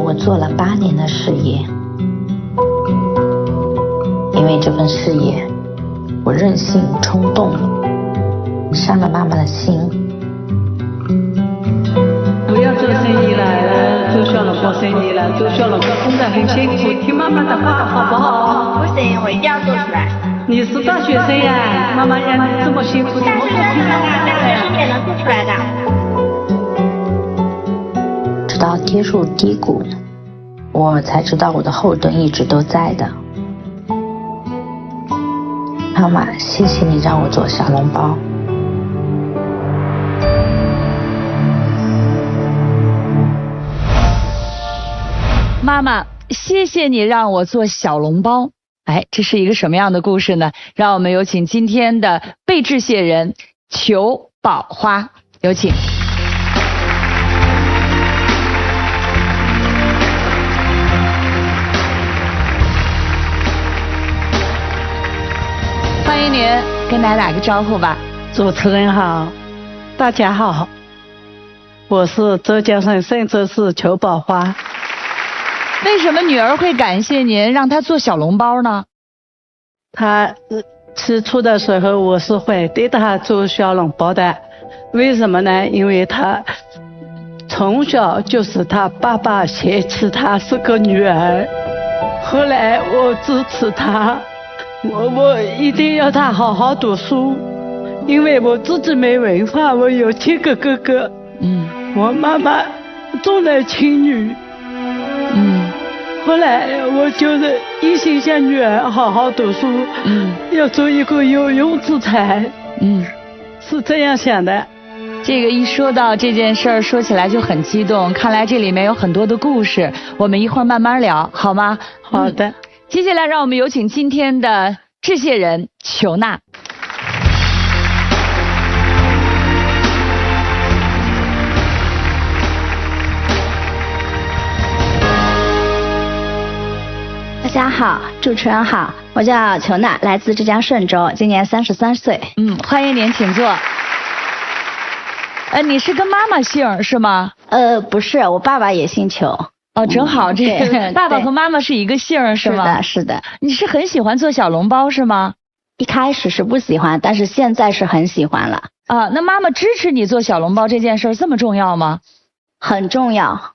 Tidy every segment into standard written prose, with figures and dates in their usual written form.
我做了8年的事业，因为这份事业，我任性冲动，伤了妈妈的心。不要做生意了，做小笼包生意了，做小笼包真的很辛苦，听妈妈的话好不好？不行，我一定要做出来。你是大学生呀，妈妈让你这么辛苦，大学生也能做出来的。直到跌入低谷，我才知道我的后盾一直都在的。妈妈，谢谢你让我做小笼包。妈妈，谢谢你让我做小笼包。哎，这是一个什么样的故事呢？让我们有请今天的被致谢人裘宝花，有请。欢迎您，跟大家打个招呼吧。主持人好，大家好，我是浙江省嵊州市裘宝花。为什么女儿会感谢您让她做小笼包呢？她起初的时候我是会对她做小笼包的，为什么呢？因为她从小就是她爸爸嫌弃她是个女儿，后来我支持她，我一定要她好好读书，因为我自己没文化，我有7个哥哥，我妈妈重男轻女，后来我就是一心想女儿好好读书，要做一个有用之才，是这样想的。这个一说到这件事儿，说起来就很激动，看来这里面有很多的故事，我们一会儿慢慢聊，好吗？好的。接下来让我们有请今天的致谢人裘娜。大家好，主持人好，我叫裘娜，来自浙江嵊州，今年33岁。欢迎您，请坐。你是跟妈妈姓是吗？不是，我爸爸也姓裘。哦，正好这个爸爸和妈妈是一个姓是吗？是的。你是很喜欢做小笼包是吗？一开始是不喜欢，但是现在是很喜欢了。啊，那妈妈支持你做小笼包这件事这么重要吗？很重要。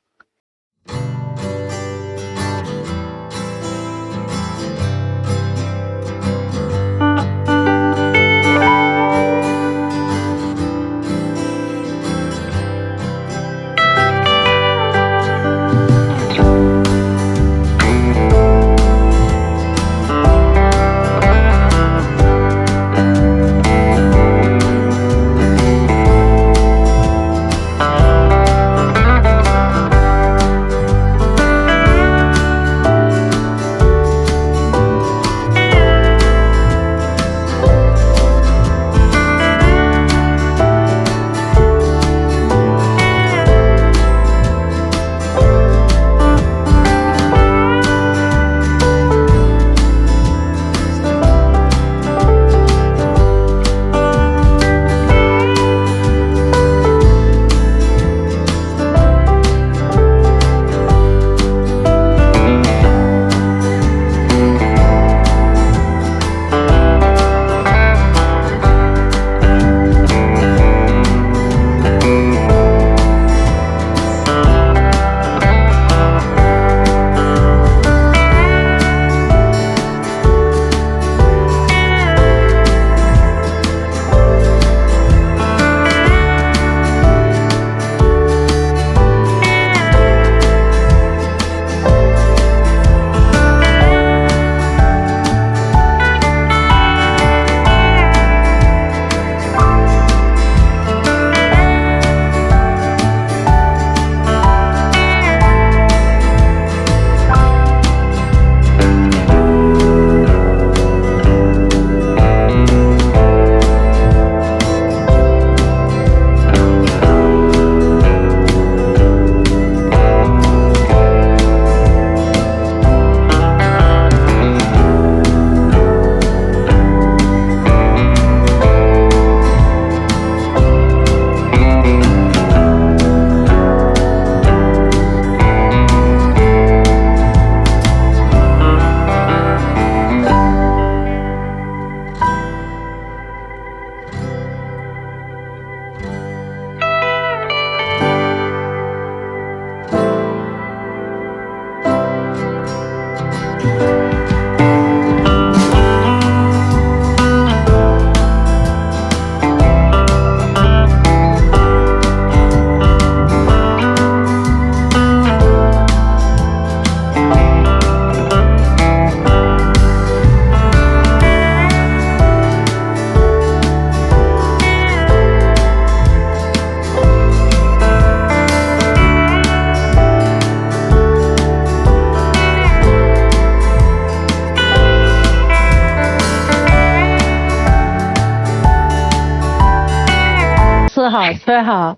吃好穿好。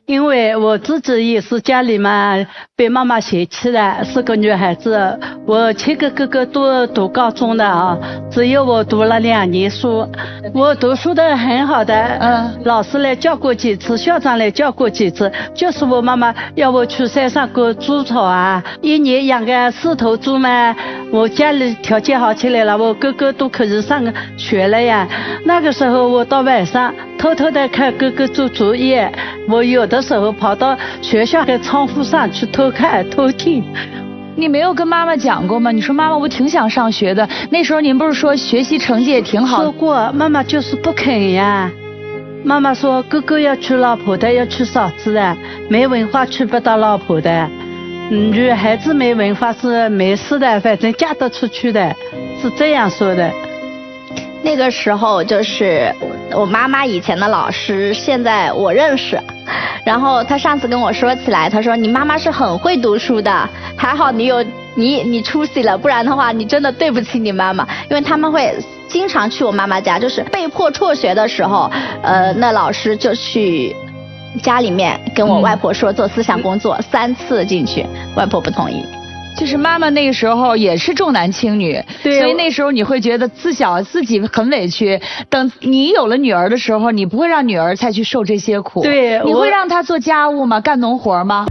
因为我自己也是家里嘛被妈妈嫌弃的，是个女孩子，我7个哥哥都读高中的啊，只有我读了2年书。我读书的很好的，老师来教过几次，校长来教过几次，就是我妈妈要我去山上割猪草啊，一年养个4头猪嘛。我家里条件好起来了，我哥哥都可以上学了呀。那个时候我到晚上偷偷的看哥哥做作业，我有的时候跑到学校的窗户上去偷看偷听。你没有跟妈妈讲过吗？你说妈妈，我挺想上学的。那时候您不是说学习成绩也挺好？说过，妈妈就是不肯呀。妈妈说哥哥要娶老婆的，要娶嫂子的，没文化娶不到老婆的。女孩子没文化是没事的，反正嫁得出去的，是这样说的。那个时候就是我妈妈以前的老师，现在我认识。然后她上次跟我说起来，她说你妈妈是很会读书的，还好你出息了，不然的话你真的对不起你妈妈。因为他们会经常去我妈妈家，就是被迫辍学的时候，那老师就去家里面跟我外婆说做思想工作，3次进去，外婆不同意。就是妈妈那个时候也是重男轻女，对，所以那时候你会觉得自己很委屈。等你有了女儿的时候，你不会让女儿再去受这些苦。对，你会让她做家务吗？干农活吗？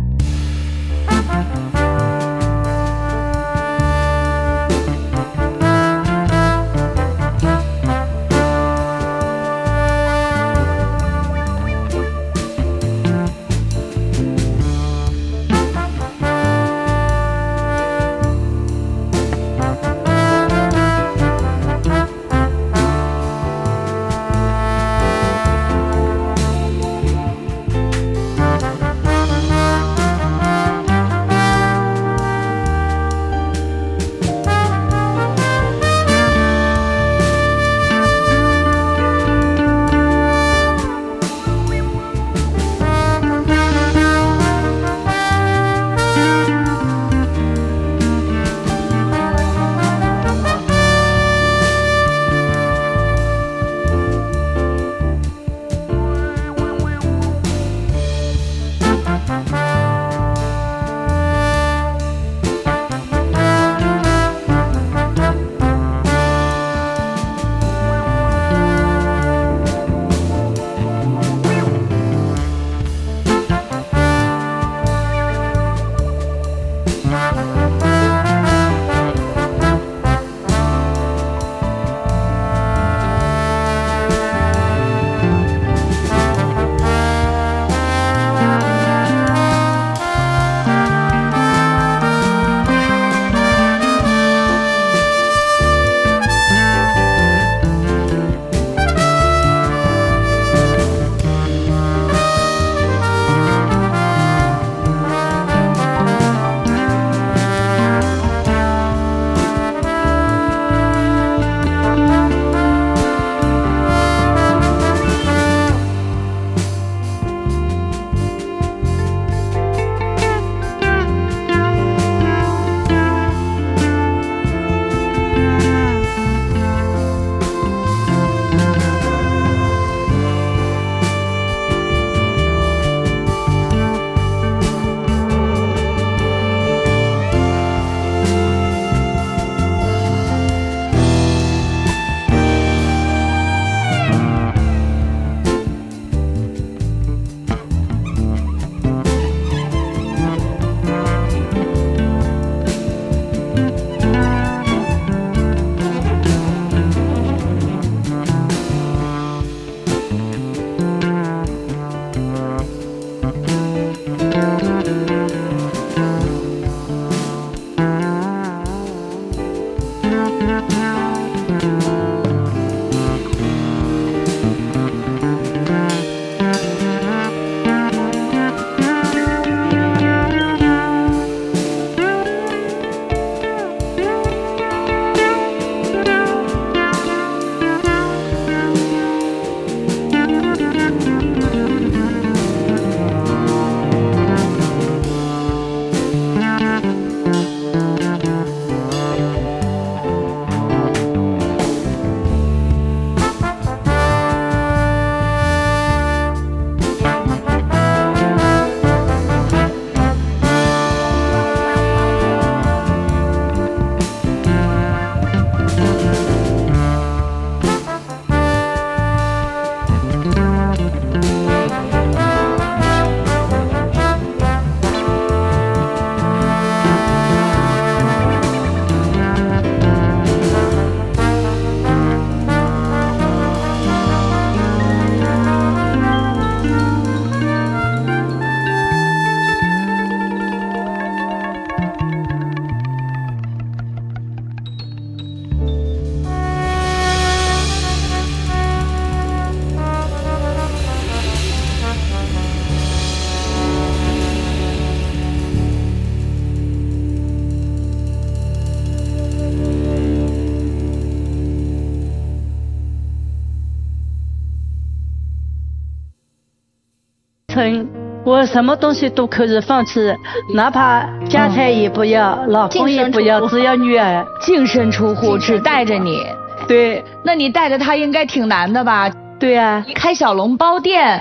纯，我什么东西都可以放弃，哪怕家产也不要，老公也不要，只要女儿。净身出户，只带着你。对，那你带着他应该挺难的吧？对啊，开小笼包店，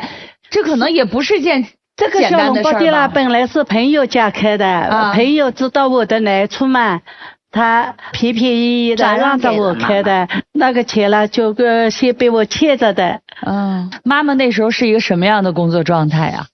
这可能也不是件这个小笼包店啦，本来是朋友家开的，朋友知道我的难处嘛，他便便宜宜的让着我开的，那个钱啦就先被我欠着的。妈妈那时候是一个什么样的工作状态啊？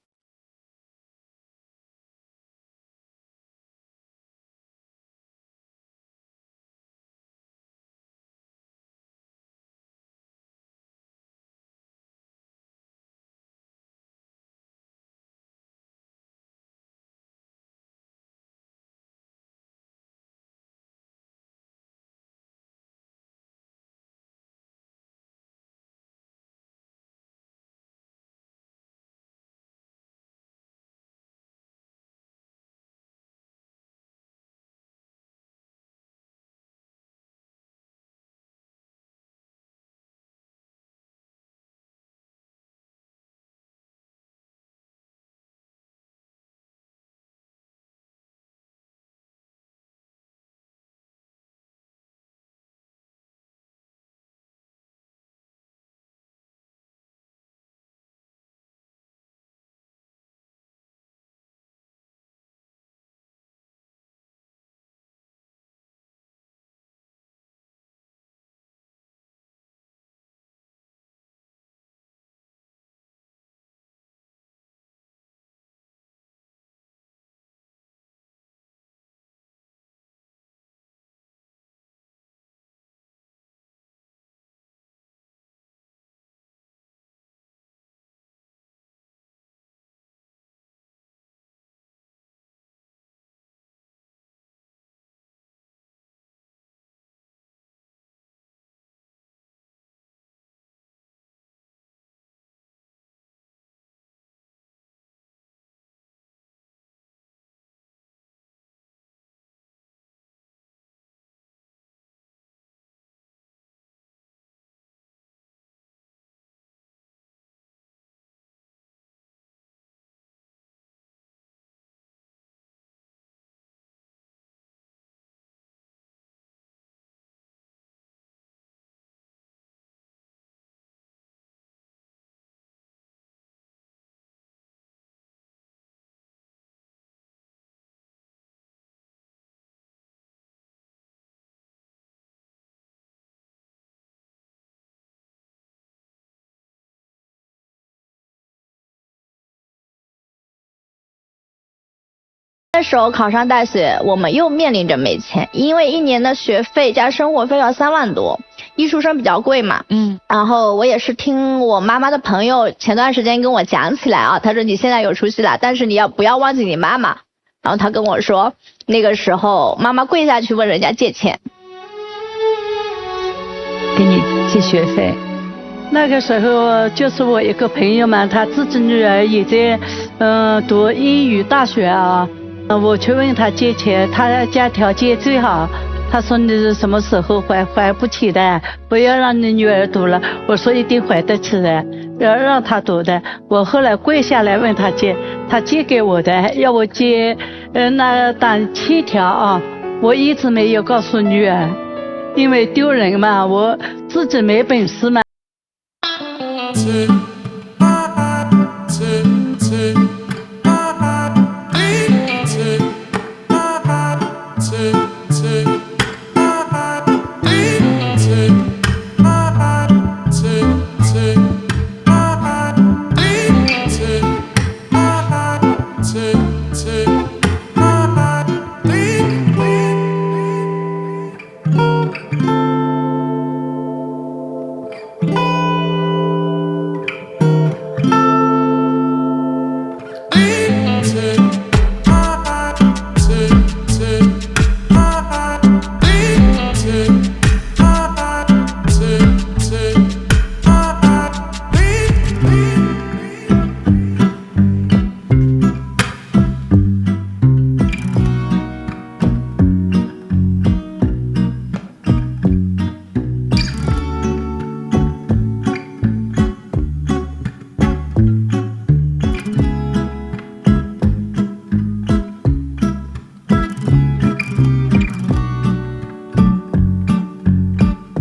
那时候考上大学，我们又面临着没钱，因为一年的学费加生活费要3万多，艺术生比较贵嘛。然后我也是听我妈妈的朋友前段时间跟我讲起来啊，他说你现在有出息了，但是你不要忘记你妈妈。然后他跟我说，那个时候妈妈跪下去问人家借钱，给你借学费。那个时候就是我一个朋友嘛，他自己女儿也在读英语大学啊。我去问他借钱，他家条件最好，他说你什么时候还不起的，不要让你女儿读了。我说一定还得起的，要让他读的。我后来跪下来问他借，他借给我的，要我借那当欠条啊，我一直没有告诉女儿，因为丢人嘛，我自己没本事嘛。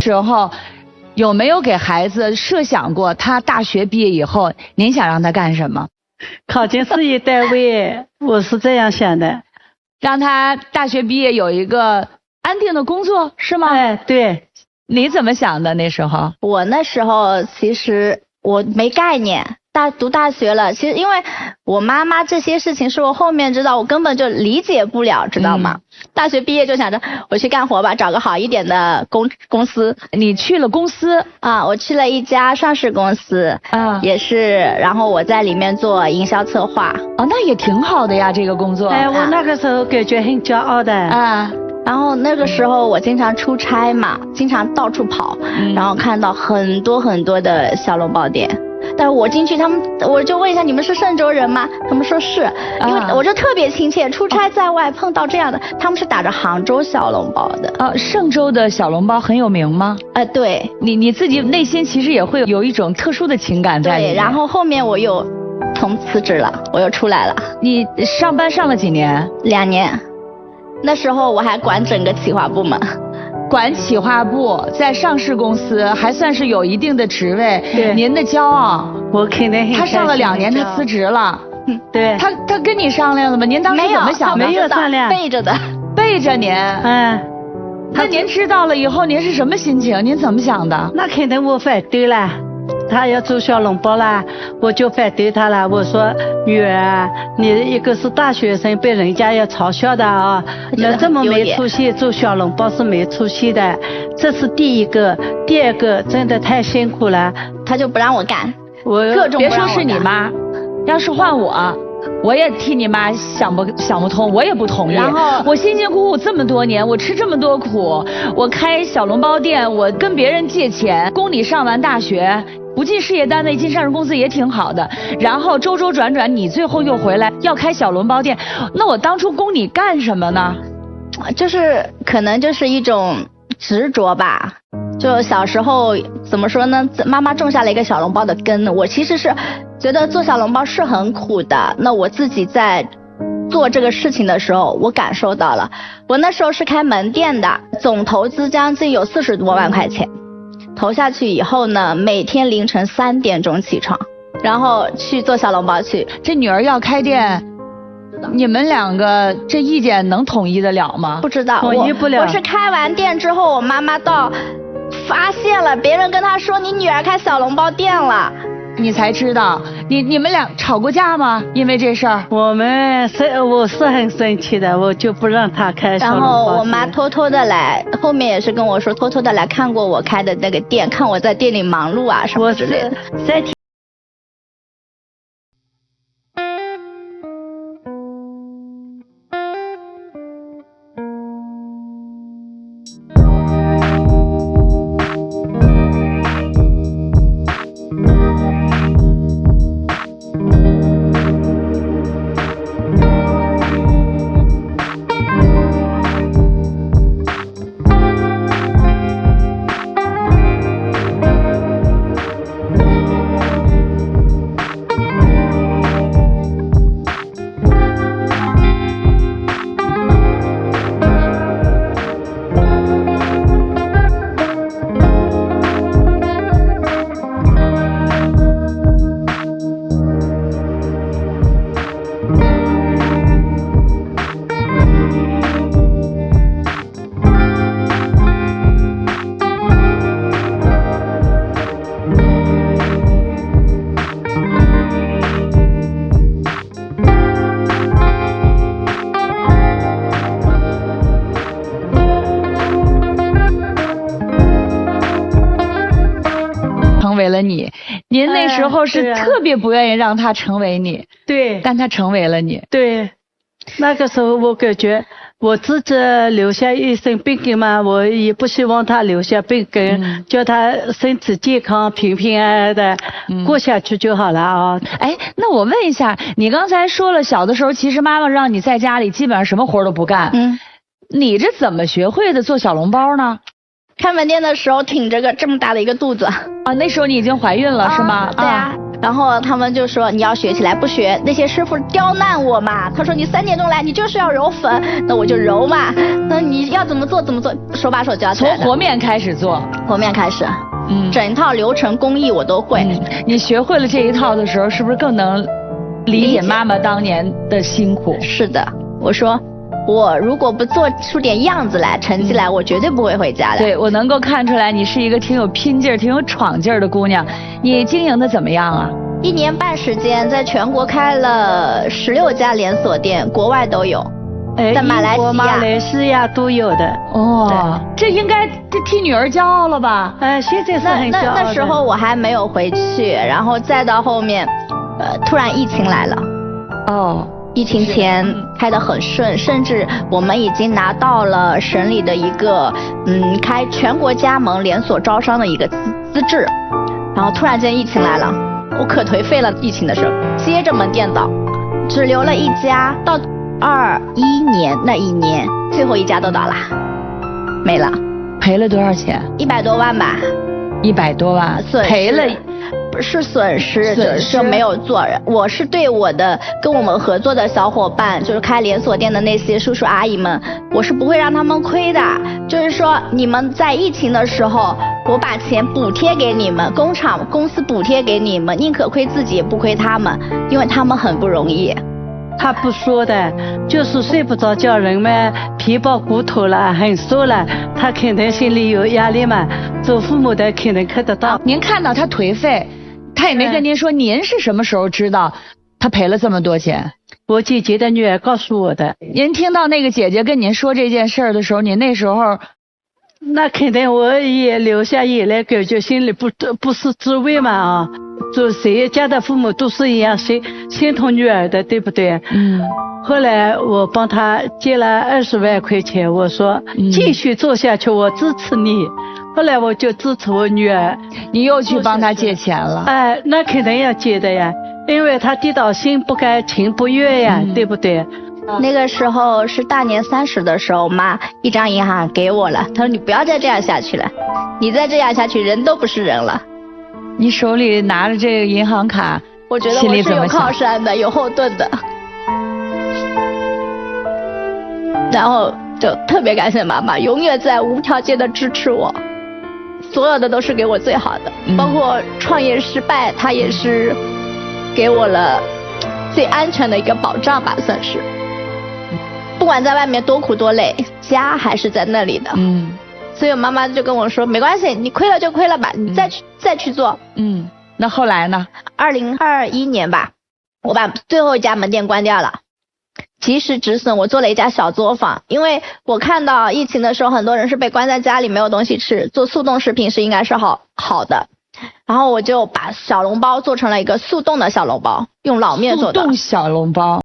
时候，有没有给孩子设想过他大学毕业以后，您想让他干什么？考进事业单位，我是这样想的。让他大学毕业有一个安定的工作，是吗？哎，对。你怎么想的那时候？我那时候其实我没概念，读大学了，其实因为我妈妈这些事情是我后面知道，我根本就理解不了，知道吗？大学毕业就想着我去干活吧，找个好一点的公司。你去了公司啊？我去了一家上市公司啊，也是，然后我在里面做营销策划。哦，那也挺好的呀，这个工作。哎，我那个时候感觉很骄傲的啊。然后那个时候我经常出差嘛，经常到处跑，然后看到很多很多的小笼包店。但是我进去，我就问一下，你们是嵊州人吗？他们说是，因为我就特别亲切，出差在外碰到这样的，他们是打着杭州小笼包的。嵊州的小笼包很有名吗？对，你自己内心其实也会有一种特殊的情感在里面。对，然后后面我又辞职了，我又出来了。你上班上了几年？2年。那时候我还管整个企划部门。管企划部，在上市公司还算是有一定的职位，对，您的骄傲。我肯定很。他上了2年，他辞职了。对。他跟你商量了吗？您当时怎么想的？没有商量，背着的。背着您。那您知道了以后，您是什么心情？您怎么想的？那肯定我反对了。他要做小笼包啦，我就反对他了。我说女儿，你一个是大学生，被人家要嘲笑的啊，那这么没出息，做小笼包是没出息的。这是第一个，第二个真的太辛苦了，他就不让我干。各种别说是你妈，要是换我也替你妈想不通，我也不同意。然后我辛辛苦苦这么多年，我吃这么多苦，我开小笼包店，我跟别人借钱，供你上完大学。不进事业单位，进上市公司也挺好的。然后周周转转，你最后又回来要开小笼包店，那我当初供你干什么呢？就是可能就是一种执着吧。就小时候怎么说呢？妈妈种下了一个小笼包的根。我其实是觉得做小笼包是很苦的。那我自己在做这个事情的时候，我感受到了。我那时候是开门店的，总投资将近有40多万块钱。投下去以后呢，每天凌晨3点钟起床，然后去做小笼包去。这女儿要开店，你们2个这意见能统一得了吗？不知道，统一不了。我是开完店之后，我妈妈到发现了，别人跟她说你女儿开小笼包店了，你才知道。你们俩吵过架吗？因为这事儿？我是很生气的，我就不让她开小笼包。然后我妈偷偷的来，后面也是跟我说，偷偷的来看过我开的那个店，看我在店里忙碌啊什么之类的。您那时候是特别不愿意让他成为你，对，但他成为了你。对，那个时候我感觉我自己留下一身病根嘛，我也不希望他留下病根，叫他身体健康、平平安安的过下去就好了啊。哎，那我问一下，你刚才说了，小的时候其实妈妈让你在家里基本上什么活都不干，你这怎么学会的做小笼包呢？开门店的时候挺着个这么大的一个肚子啊，那时候你已经怀孕了是吗？对啊，然后他们就说你要学起来，不学那些师傅刁难我嘛。他说你3点钟来，你就是要揉粉，那我就揉嘛。那你要怎么做怎么做，手把手教起来的。从和面开始做，和面开始，整一套流程工艺我都会。你学会了这一套的时候，是不是更能理解妈妈当年的辛苦？是的，我说我如果不做出点样子来，成绩来，我绝对不会回家的。对，我能够看出来你是一个挺有拼劲儿、挺有闯劲儿的姑娘。你经营的怎么样啊？1年半时间，在全国开了16家连锁店，国外都有，在马来西亚、马来西亚都有的。哦，这应该替女儿骄傲了吧？现在是很骄傲的。那时候我还没有回去，然后再到后面，突然疫情来了。哦。疫情前开得很顺，甚至我们已经拿到了省里的一个开全国加盟连锁招商的一个资质，然后突然间疫情来了，我可颓废了。疫情的时候接着门店倒，只留了1家，到21年那一年最后1家都倒了，没了。赔了多少钱？100多万吧。100多万，赔了。不是损失，就是没有做。我是对跟我们合作的小伙伴，就是开连锁店的那些叔叔阿姨们，我是不会让他们亏的。就是说，你们在疫情的时候，我把钱补贴给你们，工厂公司补贴给你们，宁可亏自己也不亏他们，因为他们很不容易。他不说的，就是睡不着觉，人们皮包骨头了，很瘦了，他肯定心里有压力嘛。做父母的肯定看得到。您看到他颓废，他也没跟您说，您是什么时候知道他赔了这么多钱？我姐姐的女儿告诉我的。您听到那个姐姐跟您说这件事的时候，您那时候？那肯定我也流下眼泪，感觉心里不是滋味嘛啊！做谁家的父母都是一样，心疼女儿的，对不对？后来我帮他借了20万块钱，我说继续做下去，我支持你。后来我就支持我女儿。你又去帮他借钱了？那肯定要借的呀，因为他跌倒心不甘情不愿呀，对不对？那个时候是大年30的时候，妈一张银行给我了，她说你不要再这样下去了，你再这样下去人都不是人了。你手里拿着这个银行卡，我觉得我是有靠山的，有后盾的。然后就特别感谢妈妈，永远在无条件的支持我，所有的都是给我最好的，包括创业失败，她也是给我了最安全的一个保障吧，算是。不管在外面多苦多累，家还是在那里的。所以我妈妈就跟我说，没关系，你亏了就亏了吧，你再去做。那后来呢？2021年吧，我把最后1家门店关掉了，及时止损。我做了1家小作坊，因为我看到疫情的时候，很多人是被关在家里没有东西吃，做速冻食品是应该是好的。然后我就把小笼包做成了一个速冻的小笼包，用老面做的速冻小笼包。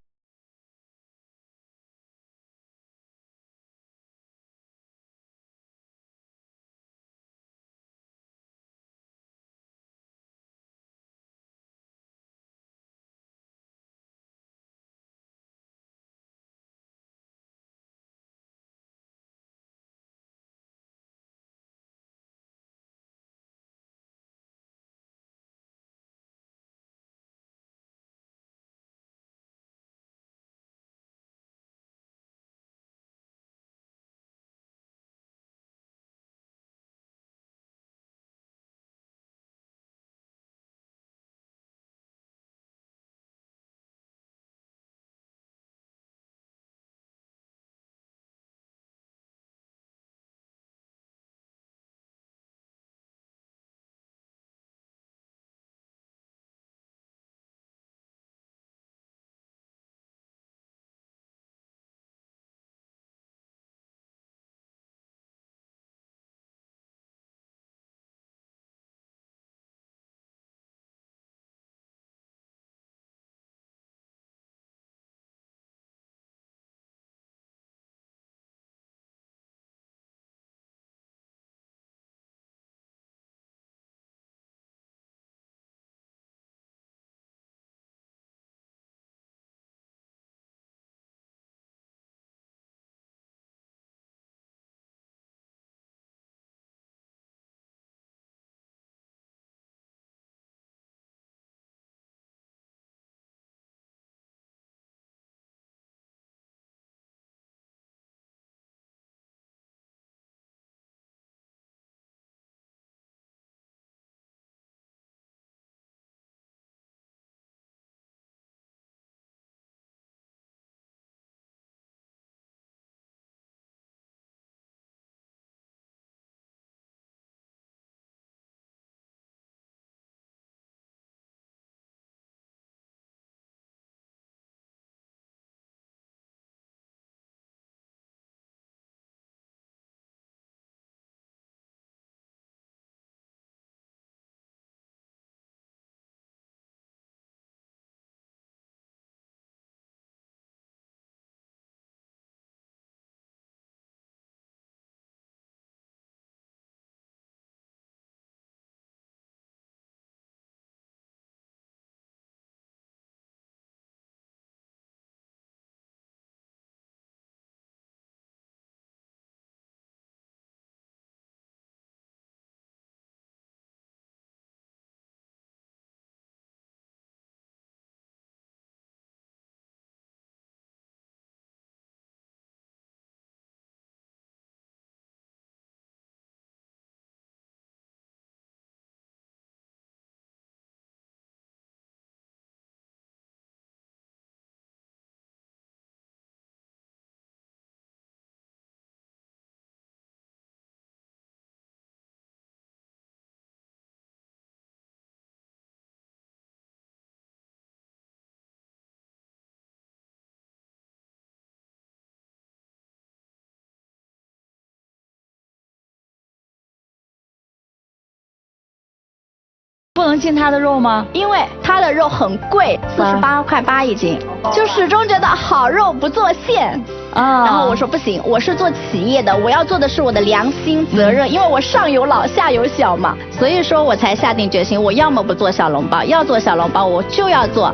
不能进它的肉吗？因为它的肉很贵，48块8一斤，就始终觉得好肉不做馅。然后我说不行，我是做企业的，我要做的是我的良心责任，因为我上有老下有小嘛，所以说我才下定决心，我要么不做小笼包，要做小笼包我就要做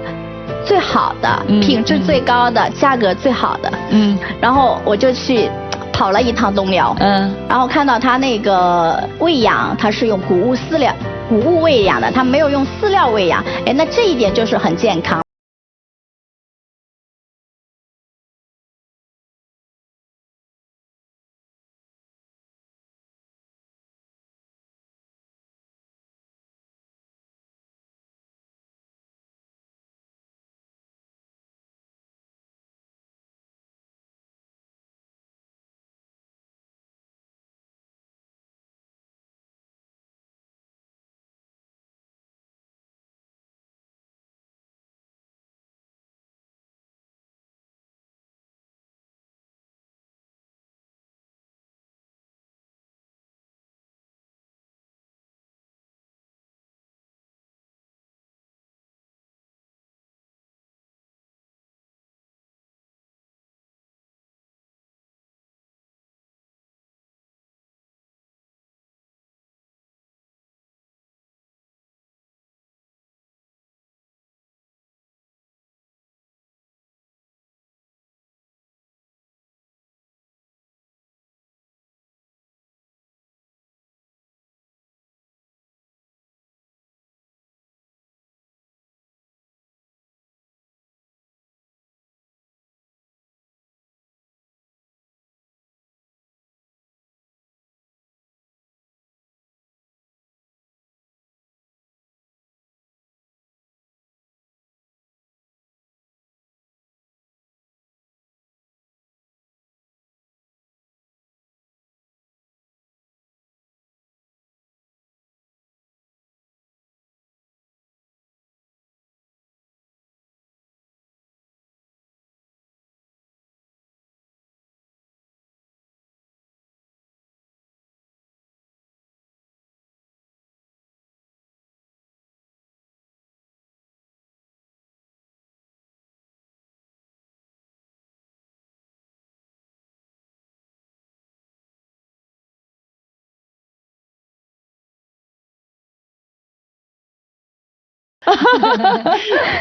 最好的，品质最高的，价格最好的。然后我就去跑了一趟东辽，然后看到他那个喂养，他是用谷物喂养的，他没有用饲料喂养，哎，那这一点就是很健康。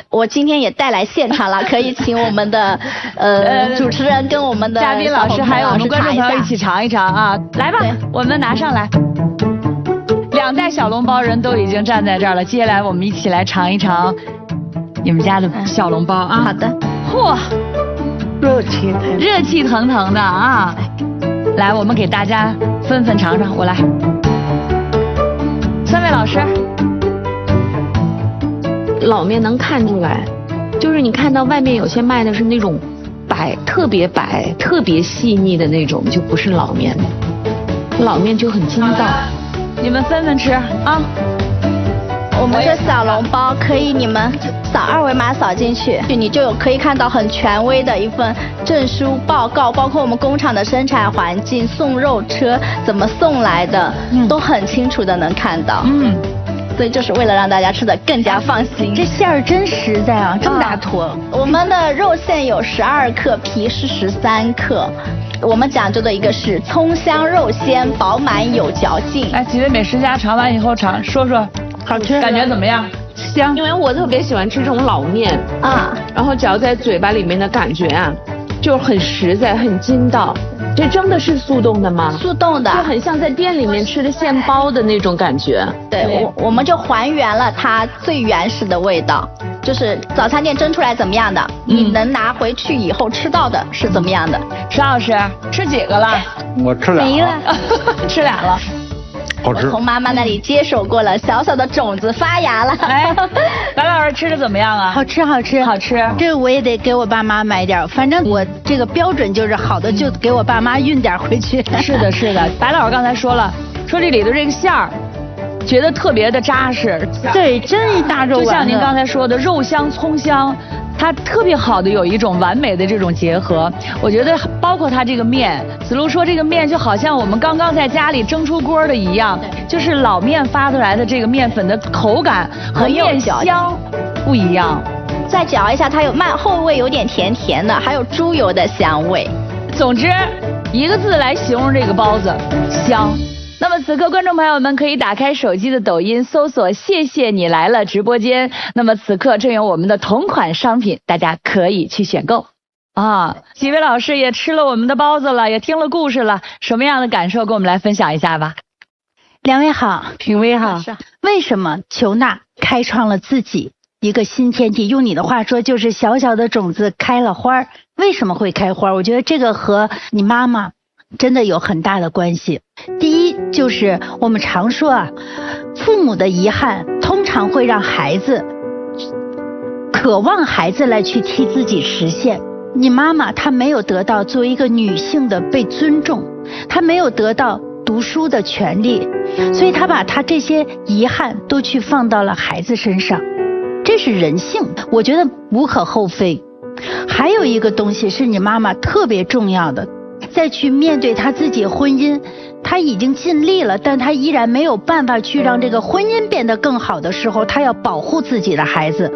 我今天也带来现场了，可以请我们的主持人跟我们的嘉宾老师还有我们观众朋友一起尝一尝啊！来吧，我们拿上来。2袋小笼包人都已经站在这儿了，接下来我们一起来尝一尝你们家的小笼包啊！好的。嚯，热气腾腾热气腾腾的啊！来，我们给大家纷纷尝尝，我来。3位老师。老面能看出来，就是你看到外面有些卖的是那种特别白、特别细腻的那种，就不是老面，老面就很筋道。你们纷纷吃啊！我们这小笼包可以你们扫2维码扫进去，你就可以看到很权威的一份证书报告，包括我们工厂的生产环境、送肉车怎么送来的，都很清楚的能看到。所以就是为了让大家吃的更加放心。这馅儿真实在啊，这么大坨。我们的肉馅有12克，皮是13克。我们讲究的一个是葱香肉鲜，饱满有嚼劲。哎，几位美食家尝完以后说说，好吃，感觉怎么样？香。因为我特别喜欢吃这种老面啊，然后嚼在嘴巴里面的感觉啊，就很实在，很筋道。这蒸的是速冻的吗？速冻的，就很像在店里面吃的现包的那种感觉。对，我们就还原了它最原始的味道，就是早餐店蒸出来怎么样的，你能拿回去以后吃到的是怎么样的。石老师吃几个了？我吃2个。没了，吃2了。好吃。我从妈妈那里接手过了，小小的种子发芽了。哎，白老师吃的怎么样啊？好吃，好吃，好吃。这我也得给我爸妈买点，反正我这个标准就是好的就给我爸妈运点回去。是的，是的。白老师刚才说了，说这里头这个馅儿，觉得特别的扎实。对，真一大肉丸。就像您刚才说的，肉香葱香。它特别好的有一种完美的这种结合。我觉得包括它这个面，子路说这个面就好像我们刚刚在家里蒸出锅的一样，就是老面发出来的这个面粉的口感和面香不一样。再嚼一下，它有后味有点甜甜的，还有猪油的香味。总之，一个字来形容这个包子，香。那么此刻观众朋友们可以打开手机的抖音搜索谢谢你来了直播间，那么此刻正有我们的同款商品，大家可以去选购啊。几位老师也吃了我们的包子了，也听了故事了，什么样的感受跟我们来分享一下吧。两位好，评委好。为什么裘娜开创了自己一个新天地？用你的话说，就是小小的种子开了花。为什么会开花？我觉得这个和你妈妈真的有很大的关系。第一，就是我们常说啊，父母的遗憾通常会让孩子渴望孩子来去替自己实现。你妈妈她没有得到作为一个女性的被尊重，她没有得到读书的权利，所以她把她这些遗憾都去放到了孩子身上，这是人性，我觉得无可厚非。还有一个东西是你妈妈特别重要的，再去面对她自己婚姻，她已经尽力了，但她依然没有办法去让这个婚姻变得更好的时候，她要保护自己的孩子，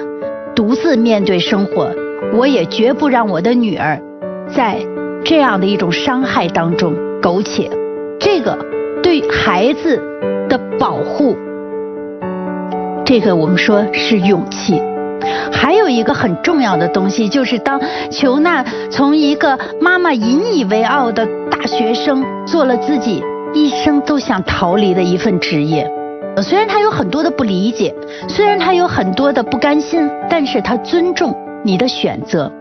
独自面对生活。我也绝不让我的女儿在这样的一种伤害当中苟且。这个对孩子的保护，这个我们说是勇气。还有一个很重要的东西，就是当裘娜从一个妈妈引以为傲的大学生，做了自己一生都想逃离的一份职业。虽然她有很多的不理解，虽然她有很多的不甘心，但是她尊重你的选择。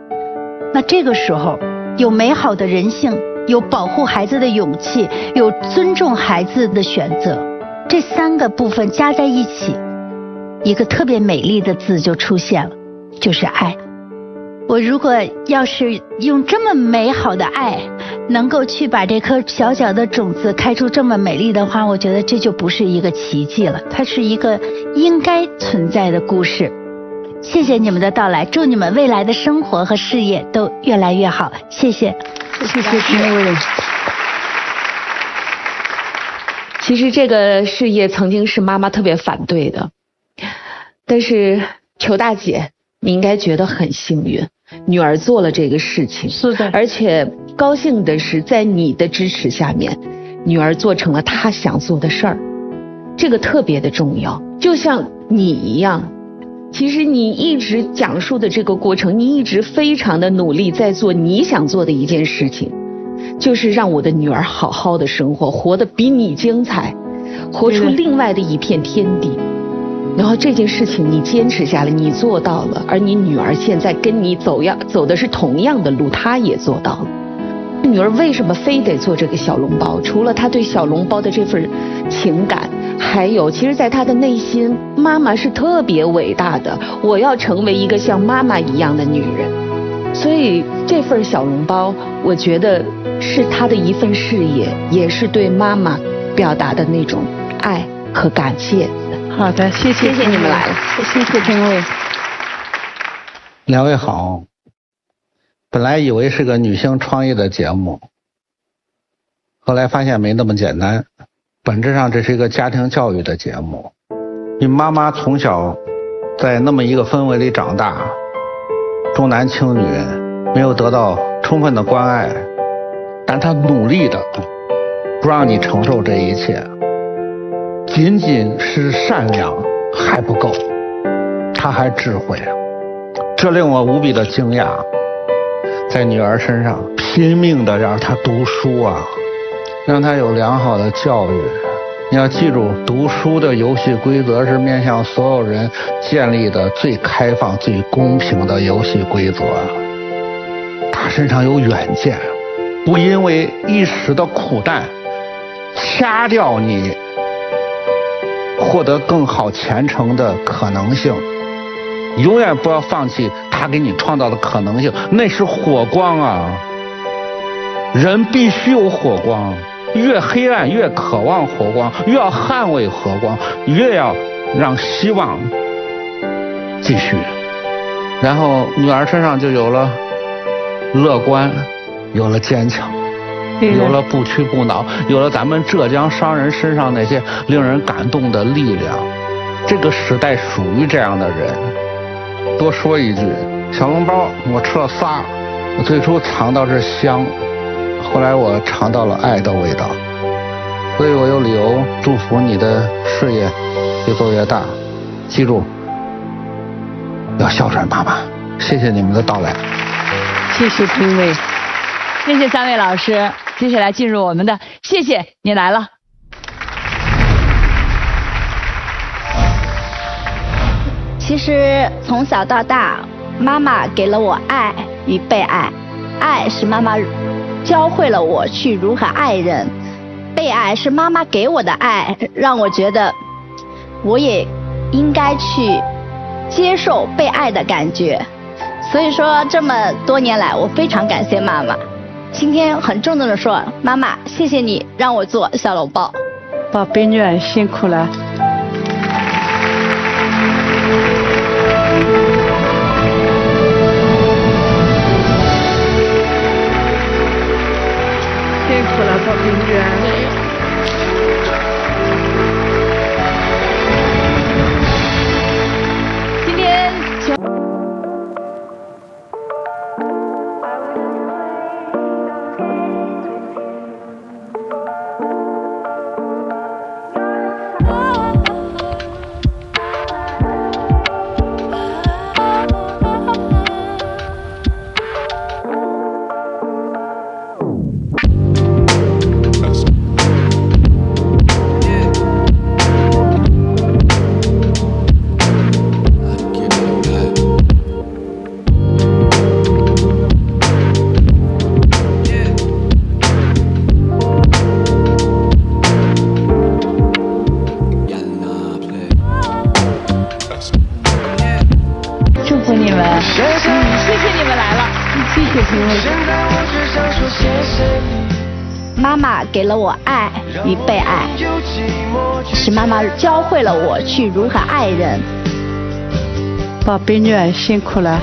那这个时候有美好的人性，有保护孩子的勇气，有尊重孩子的选择，这三个部分加在一起，一个特别美丽的字就出现了，就是爱。我如果要是用这么美好的爱能够去把这颗小小的种子开出这么美丽的花，我觉得这就不是一个奇迹了，它是一个应该存在的故事。谢谢你们的到来，祝你们未来的生活和事业都越来越好。谢谢。谢谢评委。其实这个事业曾经是妈妈特别反对的，但是裘大姐你应该觉得很幸运，女儿做了这个事情。是的。而且高兴的是在你的支持下面，女儿做成了她想做的事儿，这个特别的重要。就像你一样，其实你一直讲述的这个过程，你一直非常的努力在做你想做的一件事情，就是让我的女儿好好的生活，活得比你精彩，活出另外的一片天地。然后这件事情你坚持下来，你做到了，而你女儿现在跟你走的是同样的路，她也做到了。女儿为什么非得做这个小笼包？除了她对小笼包的这份情感，还有其实在她的内心，妈妈是特别伟大的，我要成为一个像妈妈一样的女人。所以这份小笼包我觉得是她的一份事业，也是对妈妈表达的那种爱和感谢。好的，谢谢你们来了，谢谢评委。两位好，本来以为是个女性创业的节目，后来发现没那么简单，本质上这是一个家庭教育的节目。你妈妈从小在那么一个氛围里长大，重男轻女，没有得到充分的关爱，但她努力的不让你承受这一切。仅仅是善良还不够，他还智慧，这令我无比的惊讶。在女儿身上拼命的让她读书啊，让她有良好的教育。你要记住，读书的游戏规则是面向所有人建立的最开放最公平的游戏规则。她身上有远见，不因为一时的苦难掐掉你获得更好前程的可能性。永远不要放弃他给你创造的可能性，那是火光啊！人必须有火光，越黑暗越渴望火光，越要捍卫火光，越要让希望继续，然后女儿身上就有了乐观，有了坚强，有了不屈不挠，有了咱们浙江商人身上那些令人感动的力量。这个时代属于这样的人。多说一句，小笼包我吃了仨，我最初尝到是香，后来我尝到了爱的味道，所以我有理由祝福你的事业越做越大。记住，要孝顺爸爸。谢谢你们的到来。谢谢评委，谢谢3位老师。接下来进入我们的谢谢你来了。其实从小到大，妈妈给了我爱与被爱。爱是妈妈教会了我去如何爱人，被爱是妈妈给我的爱，让我觉得我也应该去接受被爱的感觉。所以说这么多年来，我非常感谢妈妈。今天很郑重的说，妈妈，谢谢你让我做小笼包。宝贝女儿辛苦了。辛苦了，宝贝女儿。今天祝福你们，谢谢你们来了，谢谢评委。妈妈给了我爱与被爱，是妈妈教会了我去如何爱人。宝贝女儿辛苦了。